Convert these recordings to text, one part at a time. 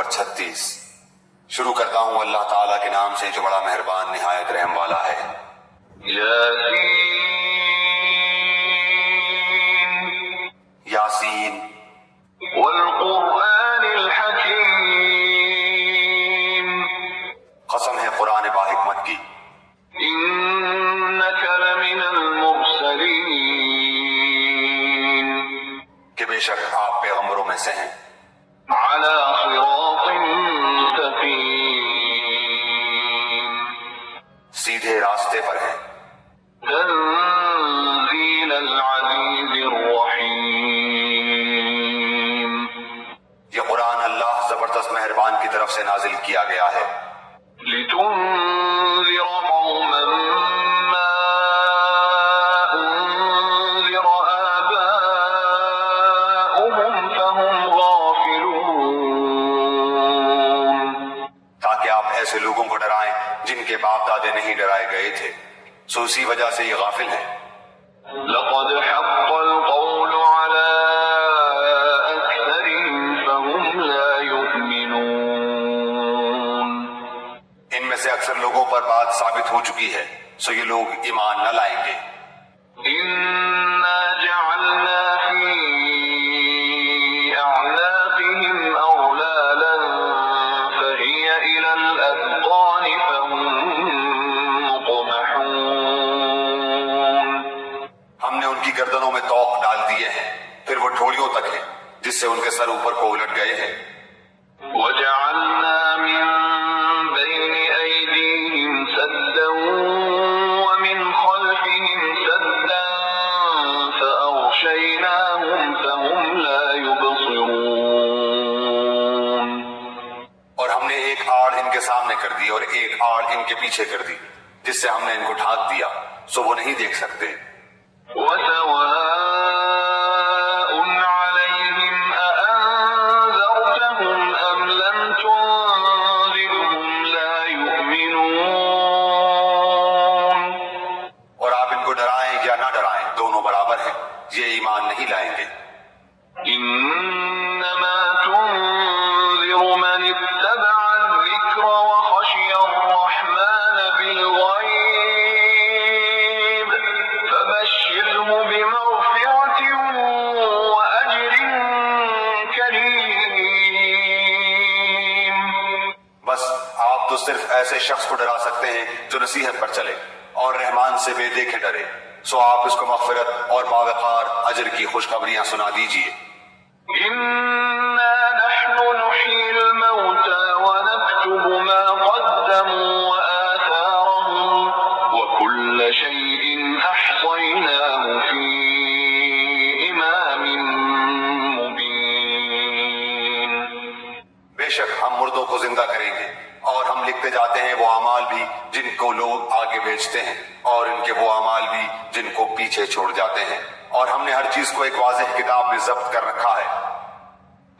Number 36۔ شروع کرتا ہوں اللہ تعالیٰ کے نام سے جو بڑا مہربان نہایت رحم والا ہے۔ یاسین والقرآن الحکیم، قسم ہے قرآن باحکمت کی، انک لمن المرسلین، کہ بے شک آپ پیغمبروں میں سے ہیں، علی صراط مستقیم، سیدھے راستے پر ہیں، تنزیل العزیز الرحیم، یہ قرآن اللہ زبردست مہربان کی طرف سے نازل کیا گیا ہے، لتنذر قوما ما انذر آباؤهم فهم غافلون، تاکہ آپ ایسے لوگوں کو ڈرائیں جن کے باپ دادے نہیں ڈرائے گئے تھے، سو اسی وجہ سے یہ غافل ہیں۔ لقد حق القول على أكثرهم فهم لا يؤمنون، ان میں سے اکثر لوگوں پر بات ثابت ہو چکی ہے، سو یہ لوگ ایمان نہ لائیں گے۔ إنا جعلنا في أعناقهم أغلالا فهي إلى الأذقان فهم مقمحون، ہم نے ان کی گردنوں میں طوق ڈال دیے ہیں، پھر وہ ٹھوڑیوں تک ہیں، جس سے ان کے سر اوپر کو الٹ گئے ہیں۔ وجعلنا من بين أيديهم سدا ومن خلفهم سدا فأغشيناهم فهم لا يبصرون، اور ہم نے ایک آڑ ان کے سامنے کر دی اور ایک آڑ ان کے پیچھے کر دی، جس سے ہم نے ان کو ڈھانک دیا، سو وہ نہیں دیکھ سکتے۔ وسواء عليهم أأنذرتهم أم لم تنذرهم لا يؤمنون، اور آپ ان کو ڈرائیں یا نہ ڈرائیں دونوں برابر ہیں، یہ ایمان نہیں لائیں گے۔ إنما تنذر من اتبع الذكر وخشي الرحمن بالغيب فبشره بمغفرة وأجر كريم، بس آپ تو صرف ایسے شخص کو ڈرا سکتے ہیں جو نصیحت پر چلے اور رحمان سے بے دیکھے ڈرے، سو آپ اس کو مغفرت اور باوقار اجر کی خوشخبریاں سنا دیجیے۔ إنا نحن نحيي الموتى ونكتب ما قدموا وآثارهم وكل شيء أحصيناه في إمام مبين، بے شک ہم مردوں کو زندہ کریں گے اور ہم لکھتے جاتے ہیں وہ اعمال بھی جن کو لوگ آگے بھیجتے ہیں اور ان کے وہ اعمال بھی جن کو پیچھے چھوڑ جاتے ہیں، اور ہم نے ہر چیز کو ایک واضح کتاب میں ضبط کر رکھا ہے۔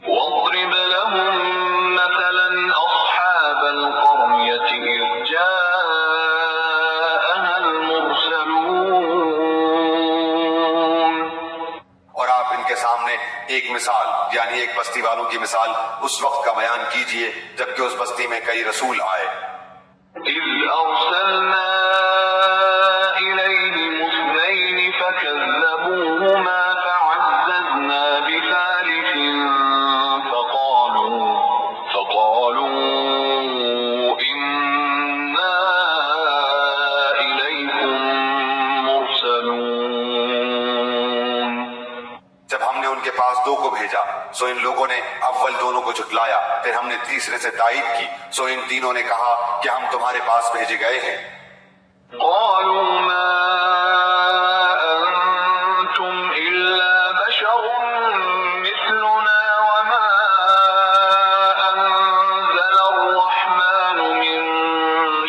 واضرب لهم مثلا أصحاب القرية إذ جاءها المرسلون، اور آپ ان کے سامنے ایک مثال یعنی ایک بستی والوں کی مثال اس وقت کا بیان کیجئے جبکہ اس بستی میں کئی رسول آئے۔ إذ أرسلنا إليهم اثنين فكذبوهما فعززنا بثالث فقالوا إنا إليكم مرسلون، جب ہم نے ان کے پاس دو کو بھیجا سو ان لوگوں نے اول دونوں کو جھٹلایا، پھر ہم نے تیسرے سے تائید کی، سو ان تینوں نے کہا کہ ہم تمہارے پاس بھیجے گئے ہیں۔ قالوا ما أنتم إلا بشر مثلنا وما أنزل الرحمن من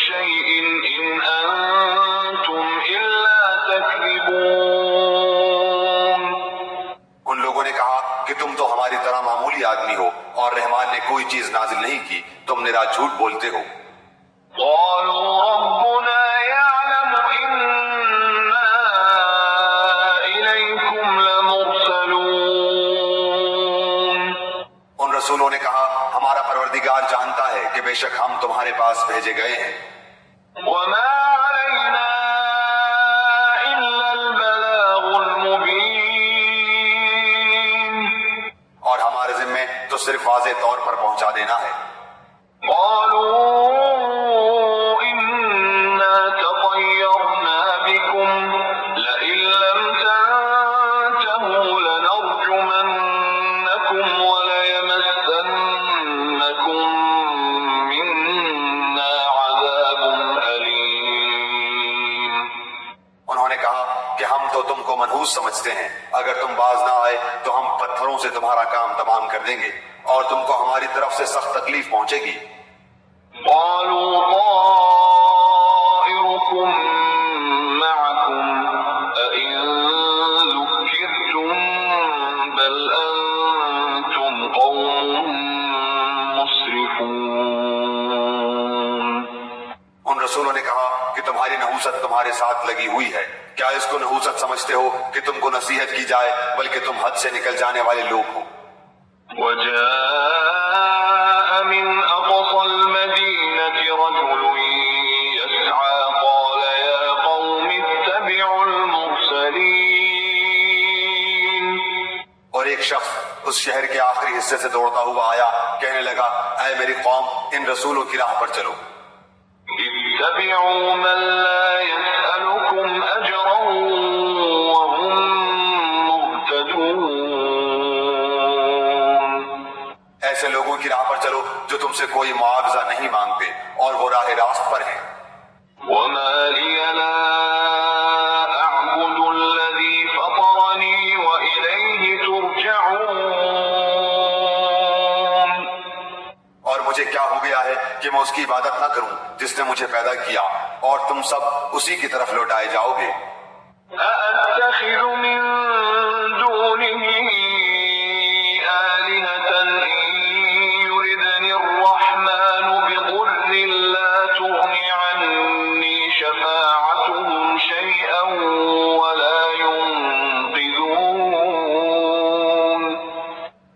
شيء إن أنتم إلا تكذبون، ان لوگوں نے کہا کہ تم تو ہماری طرح معمولی آدمی ہو اور رحمان نے کوئی چیز نازل نہیں کی، تم میرا جھوٹ بولتے ہو۔ قالوا ربنا يعلم إنا إليكم لمرسلون، ان رسولوں نے کہا ہمارا پروردگار پروردگار جانتا ہے کہ بے شک ہم تمہارے پاس بھیجے گئے ہیں، وما علينا إلا البلاغ المبين اور ہمارے ذمے تو صرف واضح طور پر پہنچا دینا ہے۔ قالوا إنا تطيرنا بكم لئن لم تنتهوا لنرجمنكم وليمسنكم منا عذاب أليم۔ انہوں نے کہا کہ ہم تو تم کو منحوس سمجھتے ہیں، اگر تم باز نہ آئے تو ہم پتھروں سے تمہارا کام تمام کر دیں گے اور تم کو ہماری طرف سے سخت تکلیف پہنچے گی۔ قالوا طائركم معكم أئن ذكرتم بل أنتم قوم مسرفون۔ ان رسولوں نے کہا کہ تمہاری نحوست تمہارے ساتھ لگی ہوئی ہے، کیا اس کو نحوست سمجھتے ہو کہ تم کو نصیحت کی جائے، بلکہ تم حد سے نکل جانے والے لوگ ہو۔ وجاء من أقصى المدينة رجل يسعى قال يا قوم اتبعوا المرسلين۔ اور ایک شخص اس شہر کے آخری حصے سے دوڑتا ہوا آیا، کہنے لگا اے میری قوم، ان رسولوں کی راہ پر چلو۔ اتبعوا من لا يسألكم أجرا وهم مهتدون۔ ایسے لوگوں کی راہ پر چلو جو تم سے کوئی معاوضہ نہیں مانگتے اور وہ راہ راست پر ہیں۔ وما لي لا أعبد الذي فطرني وإليه ترجعون۔ اور مجھے کیا ہو گیا ہے کہ میں اس کی عبادت نہ کروں جس نے مجھے پیدا کیا، اور تم سب اسی کی طرف لوٹائے جاؤ گے۔ أأتخذ من دونه آلهة إن يردني الرحمن بضر لا تغن عني شفاعتهم شيئا ولا ينقذون۔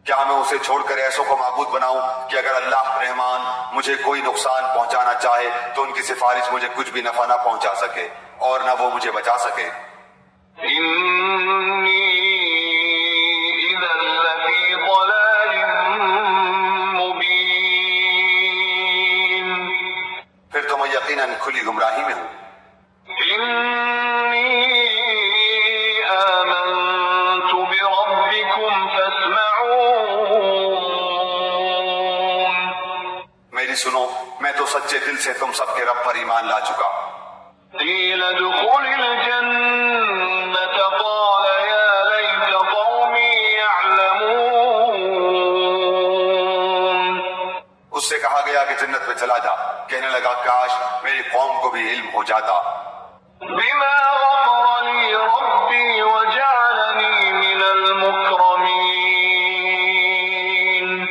کیا میں اسے چھوڑ کر ایسوں کو معبود بناؤں کہ اگر اللہ رحمان مجھے کوئی نقصان پہنچانا چاہے تو ان کی سفارش مجھے کچھ بھی نفع نہ پہنچا سکے اور نہ وہ مجھے بچا سکے۔ إني إذا لفي ضلال مبين۔ پھر تو میں یقیناً کھلی گمراہی میں ہوں۔ إني آمنت بربكم فاسمعون۔ میری سنو، میں تو سچے دل سے تم سب کے رب پر ایمان لا چکا۔ قيل ادخل الجنة قال يا ليت قومي يعلمون۔ اس سے کہا گیا کہ جنت میں چلا جا، کہنے لگا کاش میری قوم کو بھی علم ہو جاتا بما غفر لي ربي وجعلني من المكرمين۔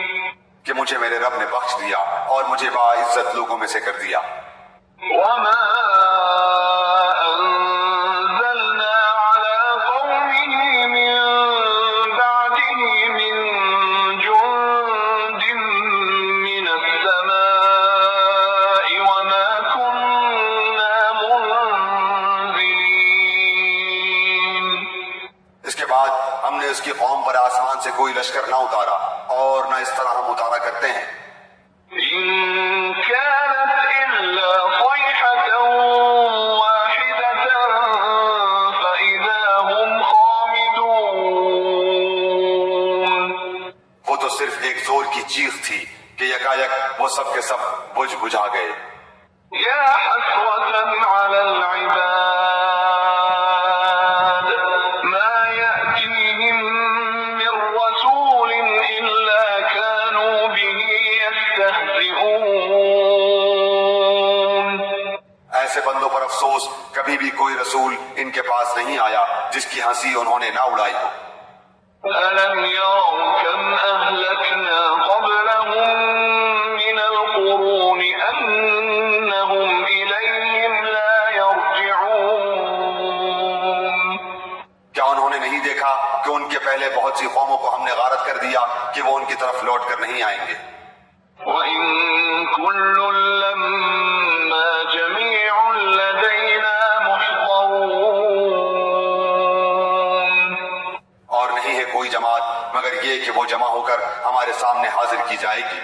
کہ مجھے میرے رب نے بخش دیا اور مجھے باعزت لوگوں میں سے کر دیا۔ وما أنزلنا على قومه من بعده من جند من السماء وما كنا منزلين۔ اس کے بعد ہم نے اس کی قوم پر آسمان سے کوئی لشکر نہ اتارا اور نہ اس طرح ہم اتارا کرتے ہیں۔ إن كانت إلا صيحة واحدة فإذا هم خامدون۔ وہ تو صرف ایک زور کی چیخ تھی کہ یکایک وہ سب کے سب بجھ بجھا گئے۔ يا حسرة على العباد ما يأتيهم من رسول إلا كانوا به يستهزئون۔ ایسے بندوں پر افسوس، کبھی بھی کوئی رسول ان کے پاس نہیں آیا جس کی ہنسی انہوں نے نہ اڑائی ہو۔ ألم يروا كم أهلكنا قبلهم من القرون أنهم إليهم لا يرجعون۔ کیا انہوں نے نہیں دیکھا کہ ان کے پہلے بہت سی قوموں کو ہم نے غارت کر دیا کہ وہ ان کی طرف لوٹ کر نہیں آئیں گے؟ وإن كل لما جميع لدينا محضرون. اور نہیں ہے کوئی جماعت مگر یہ کہ وہ جمع ہو کر ہمارے سامنے حاضر کی جائے گی.